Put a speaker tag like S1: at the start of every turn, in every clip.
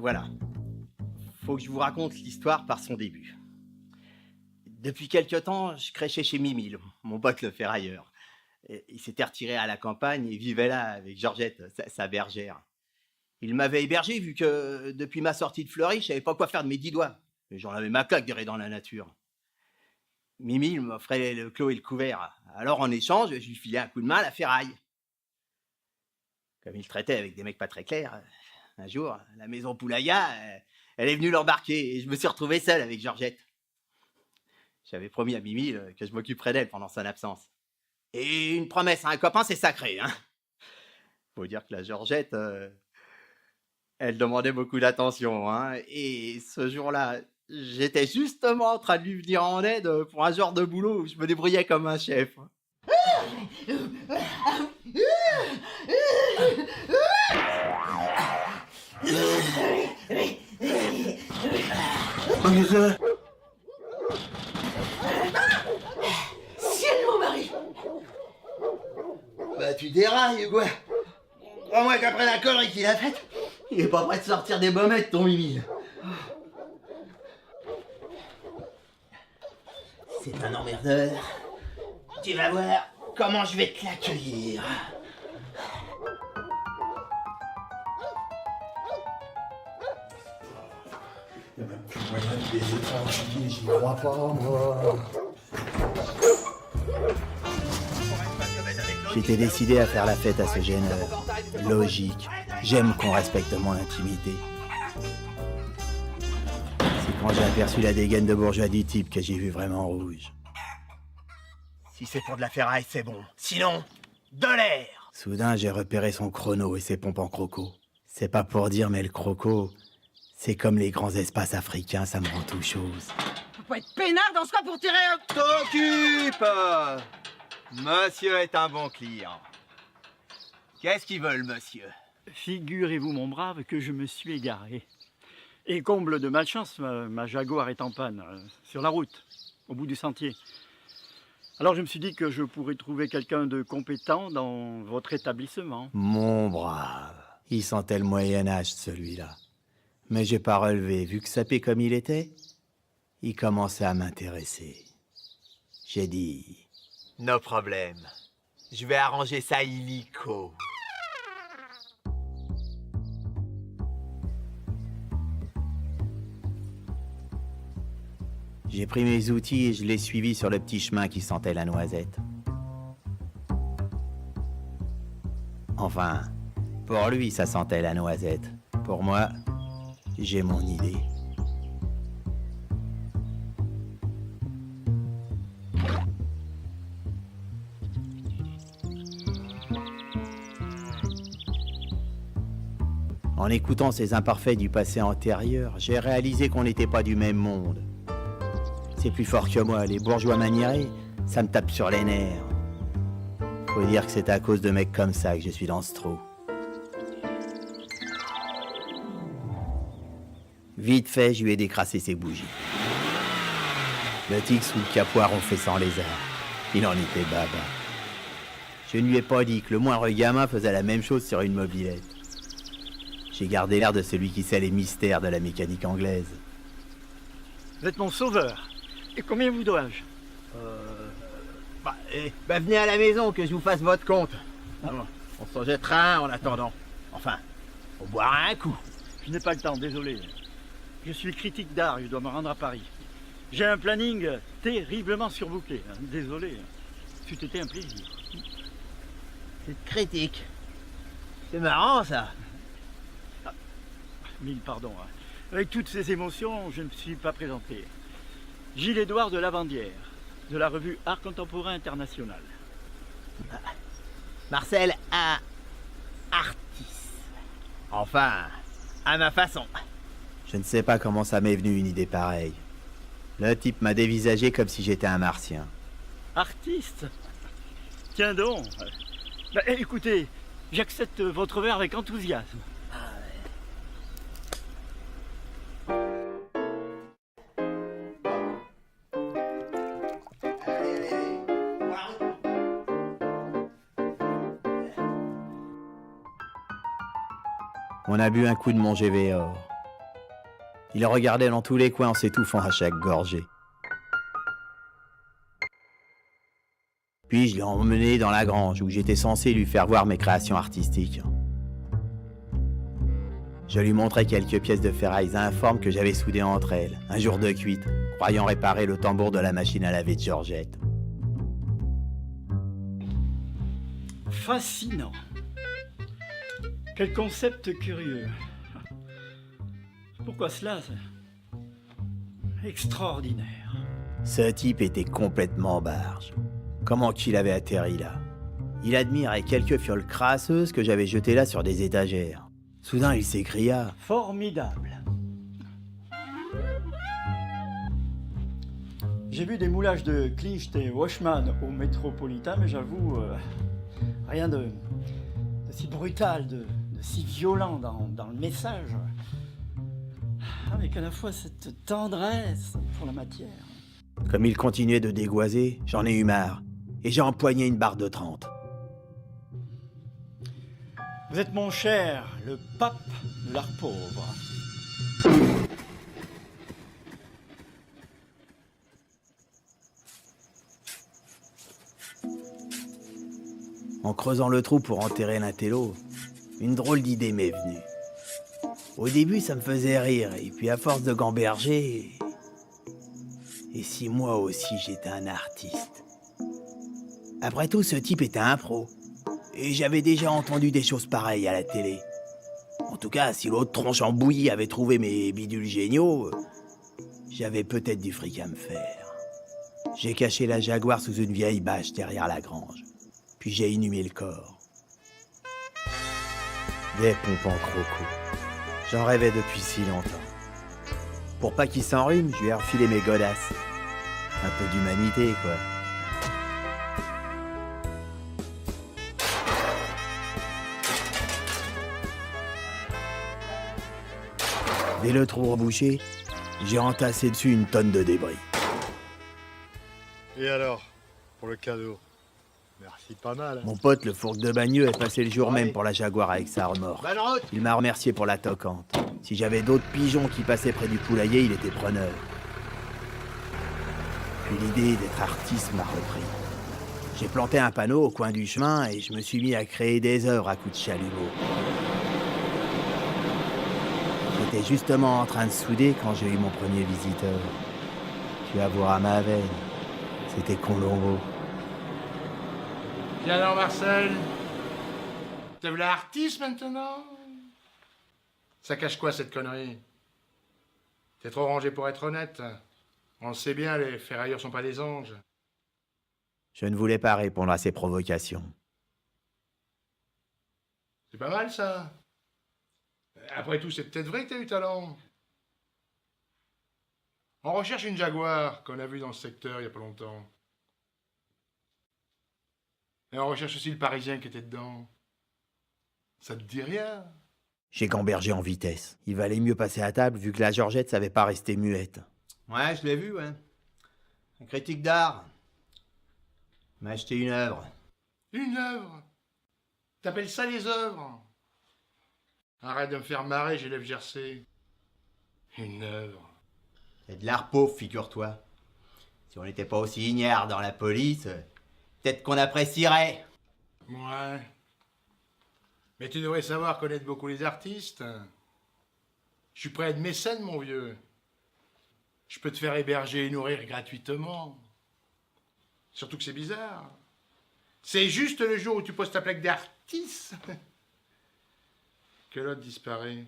S1: Voilà. Faut que je vous raconte l'histoire par son début. Depuis quelque temps, je crêchais chez Mimi, mon pote le ferrailleur. Et il s'était retiré à la campagne et vivait là avec Georgette, sa bergère. Il m'avait hébergé vu que depuis ma sortie de Fleury, je savais pas quoi faire de mes 10 doigts. Et j'en avais ma claque d'errer dans la nature. Mimi il m'offrait le clos et le couvert. Alors en échange, je lui filais un coup de main à la ferraille. Comme il traitait avec des mecs pas très clairs, un jour, la maison Poulaya, elle est venue l'embarquer et je me suis retrouvé seul avec Georgette. J'avais promis à Mimi que je m'occuperais d'elle pendant son absence. Et une promesse à un copain, c'est sacré, hein. Faut dire que la Georgette, elle demandait beaucoup d'attention, hein. Et ce jour-là, j'étais justement en train de lui venir en aide pour un genre de boulot où je me débrouillais comme un chef.
S2: Ciel, mon mari!
S1: Bah tu dérailles ou quoi? Crois-moi qu'après la connerie qu'il a faite, il est pas prêt de sortir des baumettes, ton Mimi. C'est un emmerdeur. Tu vas voir comment je vais te l'accueillir.
S3: Il y a même plus moyen de baiser tranquille, j'y crois pas, moi.
S1: J'étais décidé à faire la fête à ce gêneur. Logique. J'aime qu'on respecte mon intimité. C'est quand j'ai aperçu la dégaine de bourgeois du type que j'ai vu vraiment rouge. Si c'est pour de la ferraille, c'est bon. Sinon, de l'air! Soudain, j'ai repéré son chrono et ses pompes en croco. C'est pas pour dire, mais le croco, c'est comme les grands espaces africains, ça me rend tout chose.
S2: Faut pas être peinard dans ce cas pour tirer un...
S1: T'occupe! Monsieur est un bon client. Qu'est-ce qu'ils veulent, monsieur?
S4: Figurez-vous, mon brave, que je me suis égaré. Et comble de malchance, ma Jaguar est en panne, sur la route, au bout du sentier. Alors je me suis dit que je pourrais trouver quelqu'un de compétent dans votre établissement.
S1: Mon brave. Il sentait le Moyen-Âge, celui-là. Mais j'ai pas relevé, vu que sapé comme il était, il commençait à m'intéresser. J'ai dit... No problème. Je vais arranger ça illico. J'ai pris mes outils et je l'ai suivi sur le petit chemin qui sentait la noisette. Enfin, pour lui, ça sentait la noisette. Pour moi, j'ai mon idée. En écoutant ces imparfaits du passé antérieur, j'ai réalisé qu'on n'était pas du même monde. C'est plus fort que moi, les bourgeois maniérés, ça me tape sur les nerfs. Faut dire que c'est à cause de mecs comme ça que je suis dans ce trou. Vite fait, je lui ai décrassé ses bougies. Le tigre sous le capoir ont fait sans lézard. Il en était baba. Je ne lui ai pas dit que le moindre gamin faisait la même chose sur une mobilette. J'ai gardé l'air de celui qui sait les mystères de la mécanique anglaise.
S4: Vous êtes mon sauveur. Et combien vous dois-je?
S1: Venez à la maison que je vous fasse votre compte. On s'en jettera un en attendant. Enfin, on boira un coup.
S4: Je n'ai pas le temps, désolé. Je suis critique d'art, je dois me rendre à Paris. J'ai un planning terriblement surbooké. Désolé. C'eût été un plaisir.
S1: C'est critique. C'est marrant, ça.
S4: Mille pardons. Avec toutes ces émotions, je ne me suis pas présenté. Gilles-Édouard de Lavandière, de la revue Art Contemporain International.
S1: Marcel a... artiste. Enfin, à ma façon. Je ne sais pas comment ça m'est venu une idée pareille. Le type m'a dévisagé comme si j'étais un martien.
S4: Artiste? Tiens donc. Écoutez, j'accepte votre verre avec enthousiasme.
S1: On a bu un coup de mon GVR. Il regardait dans tous les coins en s'étouffant à chaque gorgée. Puis je l'ai emmené dans la grange où j'étais censé lui faire voir mes créations artistiques. Je lui montrais quelques pièces de ferraille informes que j'avais soudées entre elles, un jour de cuite, croyant réparer le tambour de la machine à laver de Georgette.
S4: Fascinant. Quel concept curieux. Pourquoi cela? C'est extraordinaire.
S1: Ce type était complètement barge. Comment qu'il avait atterri là? Il admirait quelques fioles crasseuses que j'avais jetées là sur des étagères. Soudain, il s'écria:
S4: Formidable. J'ai vu des moulages de Klicht et Washman au Métropolitain, mais j'avoue, rien de si brutal, de si violent dans le message, avec à la fois cette tendresse pour la matière.
S1: Comme il continuait de dégoiser, j'en ai eu marre, et j'ai empoigné une barre de 30.
S4: Vous êtes mon cher, le pape de l'art pauvre.
S1: En creusant le trou pour enterrer l'intello, une drôle d'idée m'est venue. Au début, ça me faisait rire, et puis à force de gamberger... Et si moi aussi j'étais un artiste? Après tout, ce type était un pro. Et j'avais déjà entendu des choses pareilles à la télé. En tout cas, si l'autre tronche en bouillie avait trouvé mes bidules géniaux, j'avais peut-être du fric à me faire. J'ai caché la Jaguar sous une vieille bâche derrière la grange. Puis j'ai inhumé le corps. Des pompes en croco. J'en rêvais depuis si longtemps. Pour pas qu'il s'enrhume, je lui ai refilé mes godasses. Un peu d'humanité, quoi. Dès le trou rebouché, j'ai entassé dessus une tonne de débris.
S3: Et alors, pour le cadeau? Merci, pas mal. Hein.
S1: Mon pote, le fourque de Bagneux, est passé le jour même pour la Jaguar avec sa remorque.
S3: Bonne route.
S1: Il m'a remercié pour la toquante. Si j'avais d'autres pigeons qui passaient près du poulailler, il était preneur. Puis l'idée d'être artiste m'a repris. J'ai planté un panneau au coin du chemin et je me suis mis à créer des œuvres à coups de chalumeau. J'étais justement en train de souder quand j'ai eu mon premier visiteur. Tu vas voir à ma veine. C'était Colombo.
S3: Viens alors, Marcel. T'es v'là artiste maintenant? Ça cache quoi cette connerie? T'es trop rangé pour être honnête. On le sait bien, les ferrailleurs sont pas des anges.
S1: Je ne voulais pas répondre à ses provocations.
S3: C'est pas mal ça. Après tout, c'est peut-être vrai que t'as eu talent. On recherche une Jaguar qu'on a vue dans le secteur il y a pas longtemps. Et on recherche aussi le Parisien qui était dedans. Ça te dit rien?
S1: J'ai gambergé en vitesse. Il valait mieux passer à table vu que la Georgette savait pas rester muette. Ouais, je l'ai vu, ouais. Un critique d'art. M'a acheté une œuvre.
S3: Une œuvre? T'appelles ça les œuvres? Arrête de me faire marrer, j'élève Jersey. Une œuvre.
S1: C'est de l'art pauvre, figure-toi. Si on n'était pas aussi ignare dans la police, peut-être qu'on apprécierait.
S3: Ouais. Mais tu devrais savoir connaître beaucoup les artistes. Je suis prêt à être mécène, mon vieux. Je peux te faire héberger et nourrir gratuitement. Surtout que c'est bizarre. C'est juste le jour où tu poses ta plaque d'artiste que l'autre disparaît.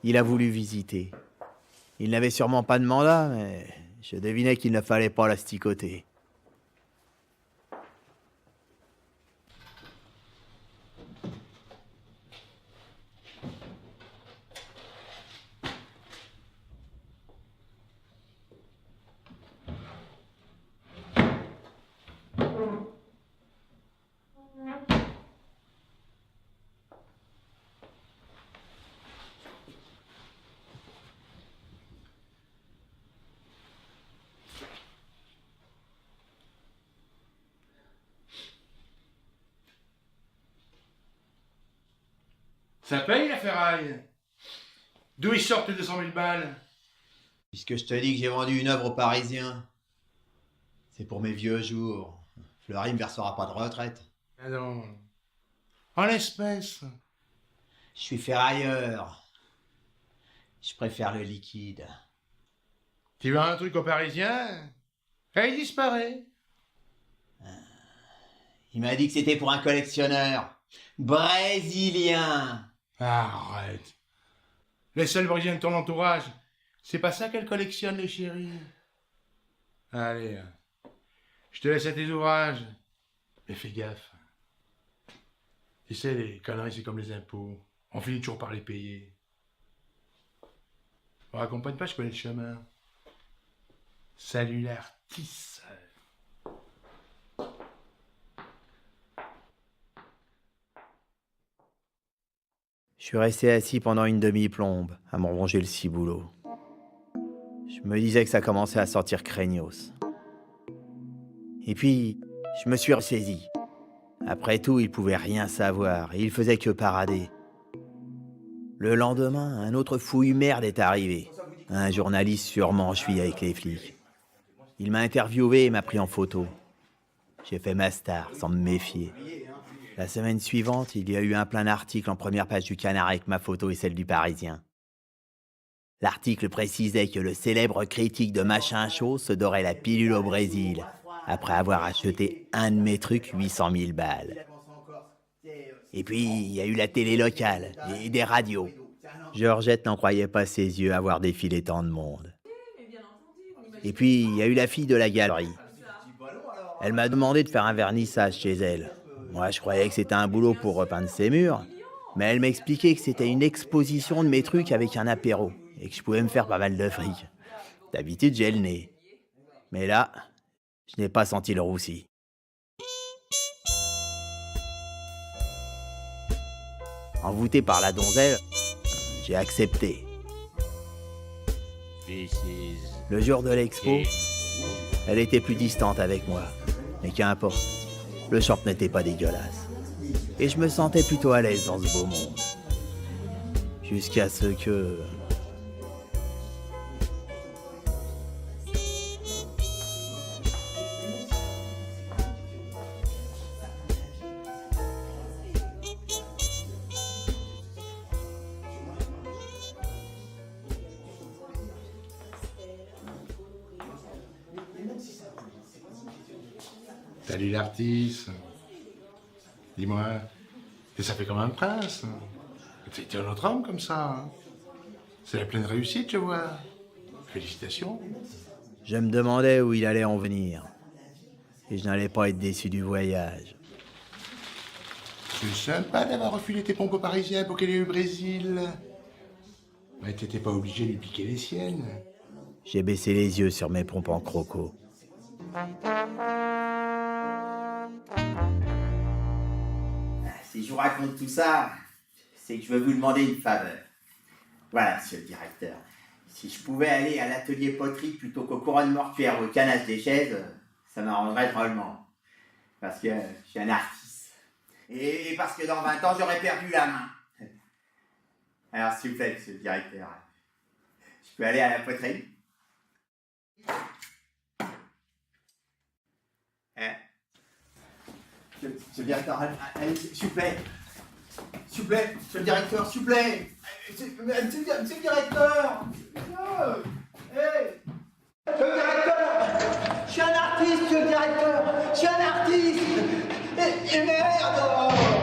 S1: Il a voulu visiter. Il n'avait sûrement pas de mandat, mais je devinais qu'il ne fallait pas l'asticoter.
S3: Ça paye la ferraille? D'où ils sortent les 200 000 balles?
S1: Puisque je te dis que j'ai vendu une œuvre aux Parisiens, c'est pour mes vieux jours. Fleury ne versera pas de retraite.
S3: Ah non. En l'espèce.
S1: Je suis ferrailleur. Je préfère le liquide.
S3: Tu veux un truc aux Parisiens? Et il disparaît.
S1: Il m'a dit que c'était pour un collectionneur. Brésilien.
S3: Arrête. Les seuls Brésiliens de ton entourage, c'est pas ça qu'elle collectionne, les chéris. Allez, je te laisse à tes ouvrages. Mais fais gaffe. Tu sais, les conneries, c'est comme les impôts. On finit toujours par les payer. On raccompagne pas, je connais le chemin. Salut l'artiste.
S1: Je suis resté assis pendant une demi-plombe à me ronger le ciboulot. Je me disais que ça commençait à sortir craignos. Et puis, je me suis ressaisi. Après tout, il pouvait rien savoir et il faisait que parader. Le lendemain, un autre fouille-merde est arrivé. Un journaliste sûrement chouï avec les flics. Il m'a interviewé et m'a pris en photo. J'ai fait ma star sans me méfier. La semaine suivante, il y a eu un plein article en première page du Canard avec ma photo et celle du Parisien. L'article précisait que le célèbre critique de Machin Chaud se dorait la pilule au Brésil, après avoir acheté un de mes trucs 800 000 balles. Et puis, il y a eu la télé locale et des radios. Georgette n'en croyait pas ses yeux à voir défiler tant de monde. Et puis, il y a eu la fille de la galerie. Elle m'a demandé de faire un vernissage chez elle. Moi, je croyais que c'était un boulot pour repeindre ses murs, mais elle m'expliquait que c'était une exposition de mes trucs avec un apéro, et que je pouvais me faire pas mal de fric. D'habitude, j'ai le nez. Mais là, je n'ai pas senti le roussi. Envoûté par la donzelle, j'ai accepté. Le jour de l'expo, elle était plus distante avec moi. Mais qu'importe, le short n'était pas dégueulasse. Et je me sentais plutôt à l'aise dans ce beau monde. Jusqu'à ce que...
S3: Salut l'artiste. Dis-moi, que ça fait comme un prince. T'es un autre homme comme ça. Hein. C'est la pleine réussite, je vois. Félicitations.
S1: Je me demandais où il allait en venir. Et je n'allais pas être déçu du voyage.
S3: C'est sympa d'avoir refilé tes pompes aux Parisiens pour qu'elle aille au Brésil. Mais t'étais pas obligé de lui piquer les siennes.
S1: J'ai baissé les yeux sur mes pompes en croco. Si je vous raconte tout ça, c'est que je veux vous demander une faveur. Voilà, monsieur le directeur. Si je pouvais aller à l'atelier poterie plutôt qu'au couronne mortuaire ou au canage des chaises, ça m'arrangerait drôlement. Parce que je suis un artiste. Et parce que dans 20 ans, j'aurais perdu la main. Alors, s'il vous plaît, monsieur le directeur, je peux aller à la poterie? Monsieur le directeur, allez, s'il vous plaît. S'il vous plaît, monsieur le directeur, s'il vous plaît. Monsieur le directeur. Hey. Monsieur le directeur. Je suis un artiste, monsieur le directeur. Je suis un artiste. Et merde.